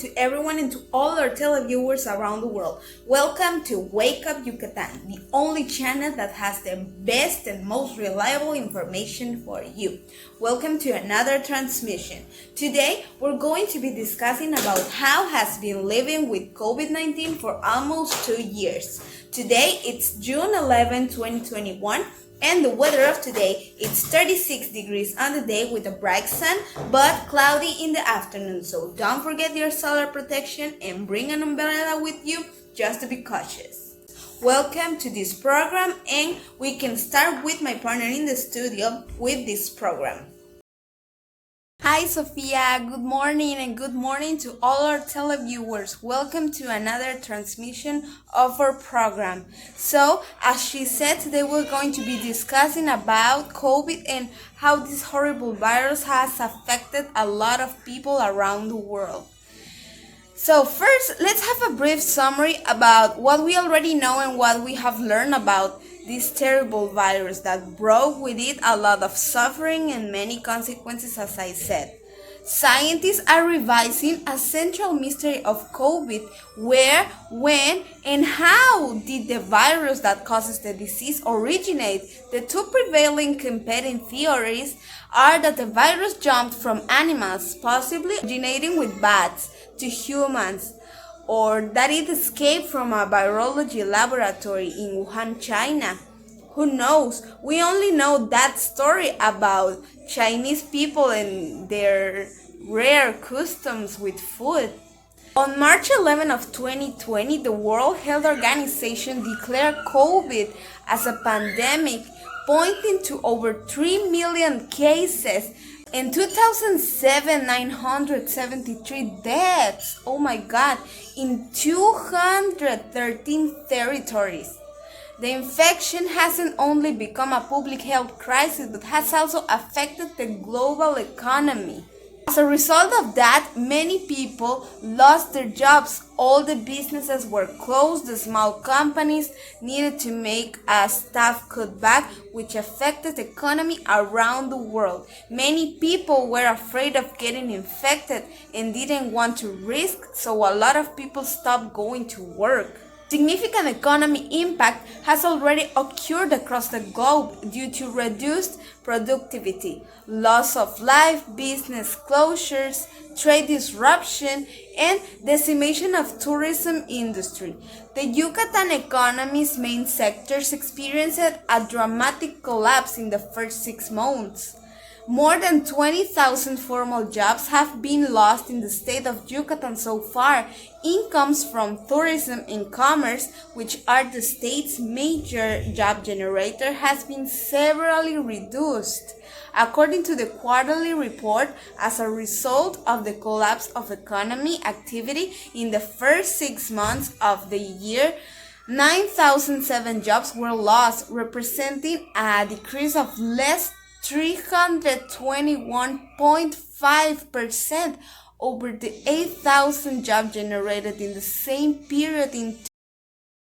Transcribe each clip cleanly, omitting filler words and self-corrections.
to everyone and to all our televiewers around the world. Welcome to Wake Up Yucatan, the only channel that has the best and most reliable information for you. Welcome to another transmission. Today, we're going to be discussing about how has been living with COVID-19 for almost 2 years. Today, it's June 11, 2021. And the weather of today, it's 36 degrees on the day with a bright sun, but cloudy in the afternoon. So don't forget your solar protection and bring an umbrella with you just to be cautious. Welcome to this program, and we can start with my partner in the studio with this program. Hi Sofia, good morning and good morning to all our televiewers. Welcome to another transmission of our program. So, as she said, today we're going to be discussing about COVID and how this horrible virus has affected a lot of people around the world. So first, let's have a brief summary about what we already know and what we have learned about this terrible virus that brought with it a lot of suffering and many consequences, as I said. Scientists are revising a central mystery of COVID: where, when, and how did the virus that causes the disease originate? The two prevailing competing theories are that the virus jumped from animals, possibly originating with bats, to humans, or that it escaped from a virology laboratory in Wuhan, China. Who knows? We only know that story about Chinese people and their rare customs with food. On March 11 of 2020, the World Health Organization declared COVID as a pandemic, pointing to over 3 million cases. In 2007, 973 deaths, oh my god, in 213 territories. The infection hasn't only become a public health crisis, but has also affected the global economy. As a result of that, many people lost their jobs. All the businesses were closed. The small companies needed to make a staff cutback, which affected the economy around the world. Many people were afraid of getting infected and didn't want to risk, so a lot of people stopped going to work. Significant economic impact has already occurred across the globe due to reduced productivity, loss of life, business closures, trade disruption, and decimation of tourism industry. The Yucatan economy's main sectors experienced a dramatic collapse in the first 6 months. More than 20,000 formal jobs have been lost in the state of Yucatan so far. Incomes from tourism and commerce, which are the state's major job generator, has been severely reduced. According to the quarterly report, as a result of the collapse of economy activity in the first 6 months of the year, 9,007 jobs were lost, representing a decrease of less 321.5% over the 8,000 jobs generated in the same period in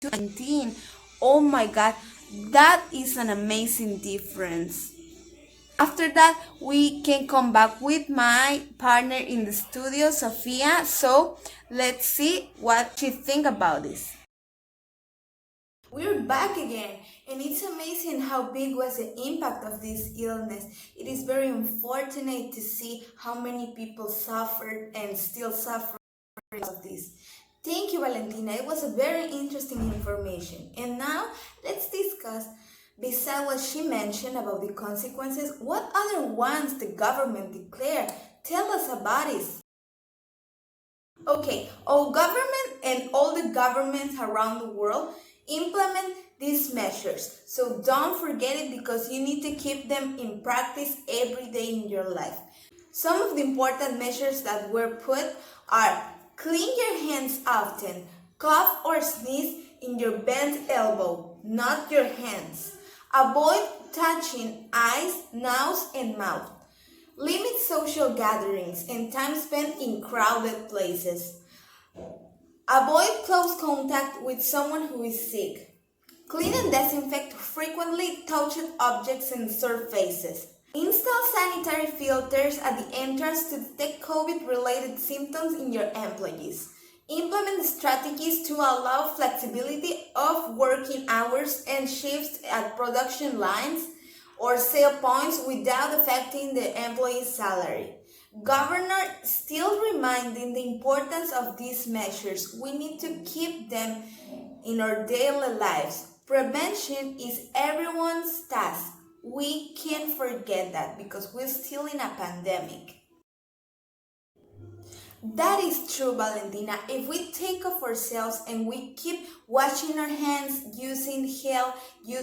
2019. Oh my god, that is an amazing difference. After that, we can come back with my partner in the studio, Sofia. So let's see what she thinks about this. We're back again, and it's amazing how big was the impact of this illness. It is very unfortunate to see how many people suffered and still suffer of this. Thank you, Valentina. It was a very interesting information. And now, let's discuss, besides what she mentioned about the consequences, what other ones the government declared. Tell us about it. Okay, our government and all the governments around the world implement these measures. So don't forget it, because you need to keep them in practice every day in your life. Some of the important measures that were put are: clean your hands often, cough or sneeze in your bent elbow, not your hands. Avoid touching eyes, nose, and mouth. Limit social gatherings and time spent in crowded places. Avoid close contact with someone who is sick. Clean and disinfect frequently touched objects and surfaces. Install sanitary filters at the entrance to detect COVID-related symptoms in your employees. Implement strategies to allow flexibility of working hours and shifts at production lines or sale points without affecting the employee's salary. Governor still reminding the importance of these measures. We need to keep them in our daily lives. Prevention is everyone's task. We can't forget that because we're still in a pandemic. That is true, Valentina. If we take of ourselves and we keep washing our hands, using gel,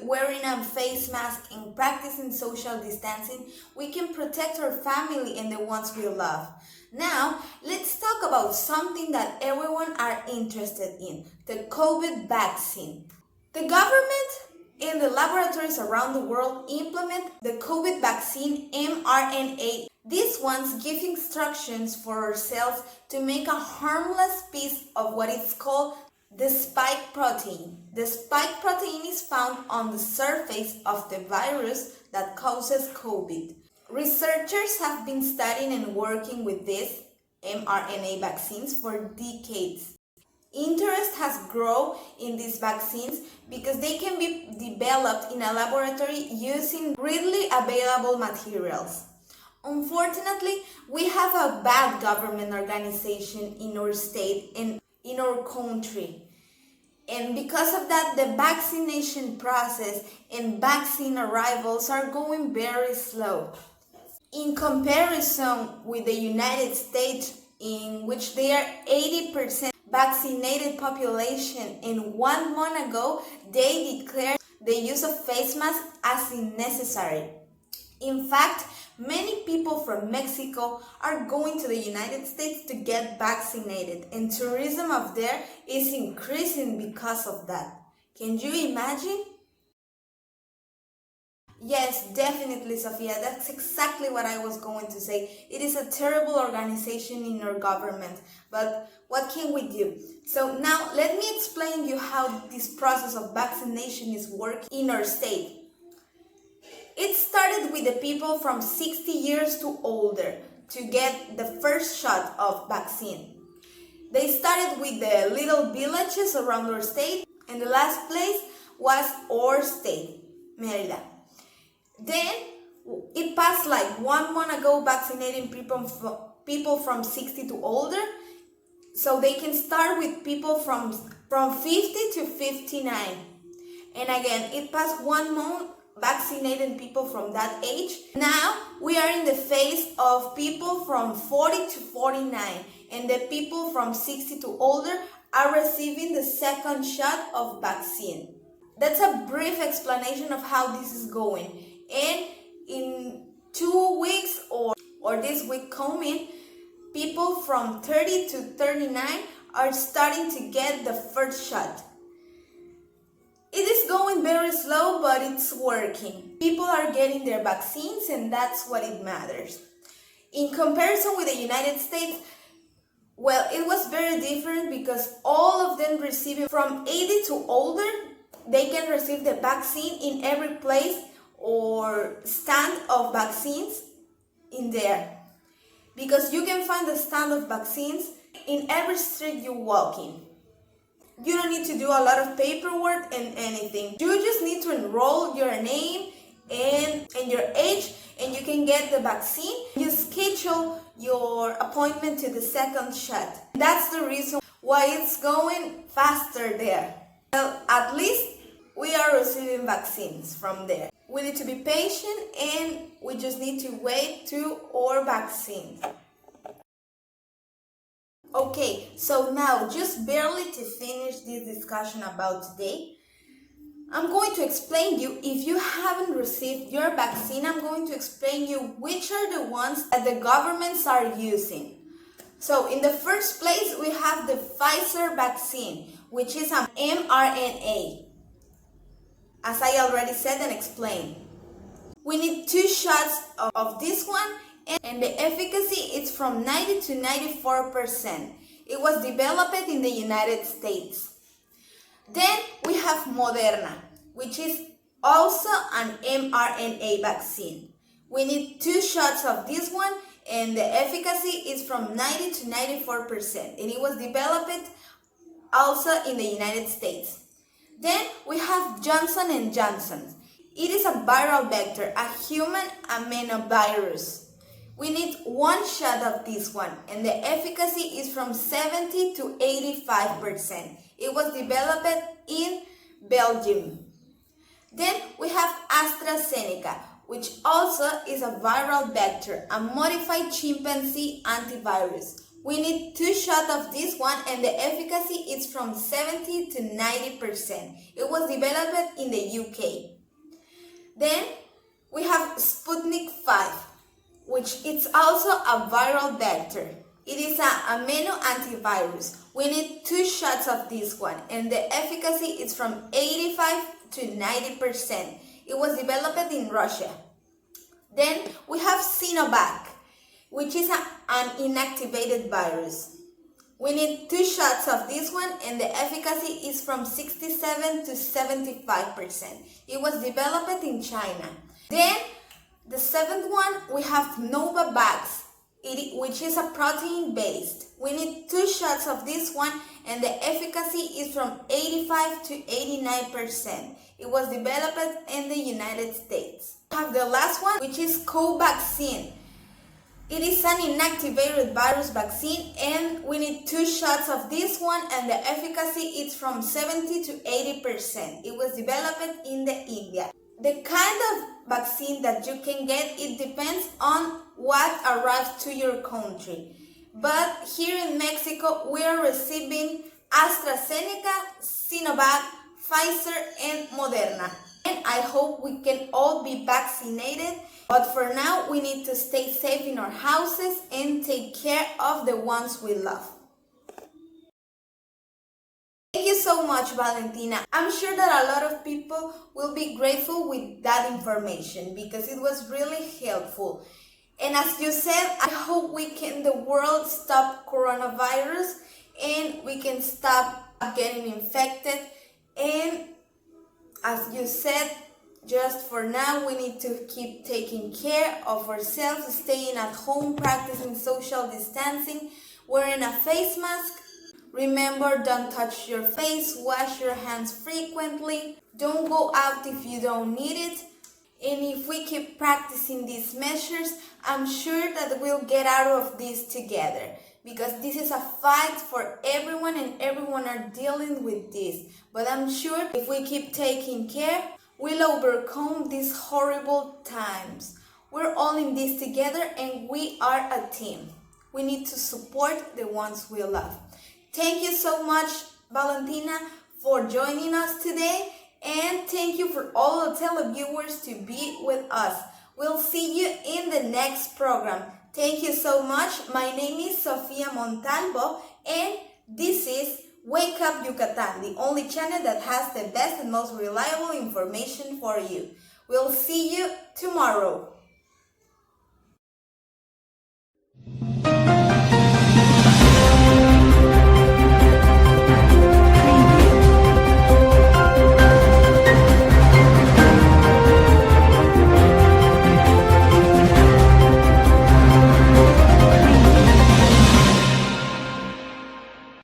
wearing a face mask, and practicing social distancing, we can protect our family and the ones we love. Now, let's talk about something that everyone are interested in, the COVID vaccine. The government and the laboratories around the world implement the COVID vaccine mRNA. These ones give instructions for our cells to make a harmless piece of what is called the spike protein. The spike protein is found on the surface of the virus that causes COVID. Researchers have been studying and working with these mRNA vaccines for decades. Interest has grown in these vaccines because they can be developed in a laboratory using readily available materials. Unfortunately, we have a bad government organization in our state and in our country. And because of that, the vaccination process and vaccine arrivals are going very slow. In comparison with the United States, in which they are 80% vaccinated population, and 1 month ago, they declared the use of face masks as unnecessary. In fact, many people from Mexico are going to the United States to get vaccinated, and tourism of there is increasing because of that. Can you imagine? Yes, definitely, Sofia. That's exactly what I was going to say. It is a terrible organization in our government, but what can we do? So now let me explain you how this process of vaccination is working in our state. It started with the people from 60 years to older to get the first shot of vaccine. They started with the little villages around our state, and the last place was our state, Merida. Then it passed like 1 month ago, vaccinating people from 60 to older, so they can start with people from 50 to 59. And again, it passed 1 month vaccinating people from that age. Now we are in the phase of people from 40 to 49, and the people from 60 to older are receiving the second shot of vaccine. That's a brief explanation of how this is going. And in 2 weeks or this week coming, people from 30 to 39 are starting to get the first shot. It is going very slow, but it's working. People are getting their vaccines, and that's what it matters. In comparison with the United States, well, it was very different because all of them receiving from 80 to older, they can receive the vaccine in every place or stand of vaccines in there. Because you can find the stand of vaccines in every street you walk in. You don't need to do a lot of paperwork and anything. You just need to enroll your name and your age, and you can get the vaccine. You schedule your appointment to the second shot. That's the reason why it's going faster there. Well, at least we are receiving vaccines from there. We need to be patient, and we just need to wait to our vaccine. Okay, so now just barely to finish this discussion about today, I'm going to explain you, if you haven't received your vaccine, I'm going to explain you which are the ones that the governments are using. So in the first place, we have the Pfizer vaccine, which is an mRNA. As I already said and explained, we need 2 shots of this one, and the efficacy is from 90 to 94%. It was developed in the United States. Then we have Moderna, which is also an mRNA vaccine. We need 2 shots of this one, and the efficacy is from 90 to 94%, and it was developed also in the United States. Then we have Johnson & Johnson. It is a viral vector, a human aminovirus. We need 1 shot of this one, and the efficacy is from 70 to 85%. It was developed in Belgium. Then we have AstraZeneca, which also is a viral vector, a modified chimpanzee antivirus. We need 2 shots of this one, and the efficacy is from 70 to 90%. It was developed in the UK. Then we have Sputnik 5, which is also a viral vector. It is an amino antivirus. We need 2 shots of this one, and the efficacy is from 85 to 90%. It was developed in Russia. Then we have Sinovac, which is an inactivated virus. We need 2 shots of this one, and the efficacy is from 67 to 75%. It was developed in China. Then the 7th one, we have Novavax, which is a protein based. We need 2 shots of this one, and the efficacy is from 85 to 89%. It was developed in the United States. We have the last one, which is Covaxin. It is an inactivated virus vaccine, and we need 2 shots of this one, and the efficacy is from 70 to 80%. It was developed in India. The kind of vaccine that you can get, it depends on what arrives to your country. But here in Mexico, we are receiving AstraZeneca, Sinovac, Pfizer, and Moderna. And I hope we can all be vaccinated. But for now, we need to stay safe in our houses and take care of the ones we love. Thank you so much, Valentina. I'm sure that a lot of people will be grateful with that information because it was really helpful. And as you said, I hope the world stop coronavirus and we can stop getting infected. And as you said, just for now, we need to keep taking care of ourselves, staying at home, practicing social distancing, wearing a face mask. Remember, don't touch your face, wash your hands frequently, don't go out if you don't need it. And if we keep practicing these measures, I'm sure that we'll get out of this together. Because this is a fight for everyone and everyone are dealing with this. But I'm sure if we keep taking care, we'll overcome these horrible times. We're all in this together and we are a team. We need to support the ones we love. Thank you so much, Valentina, for joining us today. And thank you for all the televiewers to be with us. We'll see you in the next program. Thank you so much. My name is Sofia Montalvo and this is Wake Up Yucatan, the only channel that has the best and most reliable information for you. We'll see you tomorrow.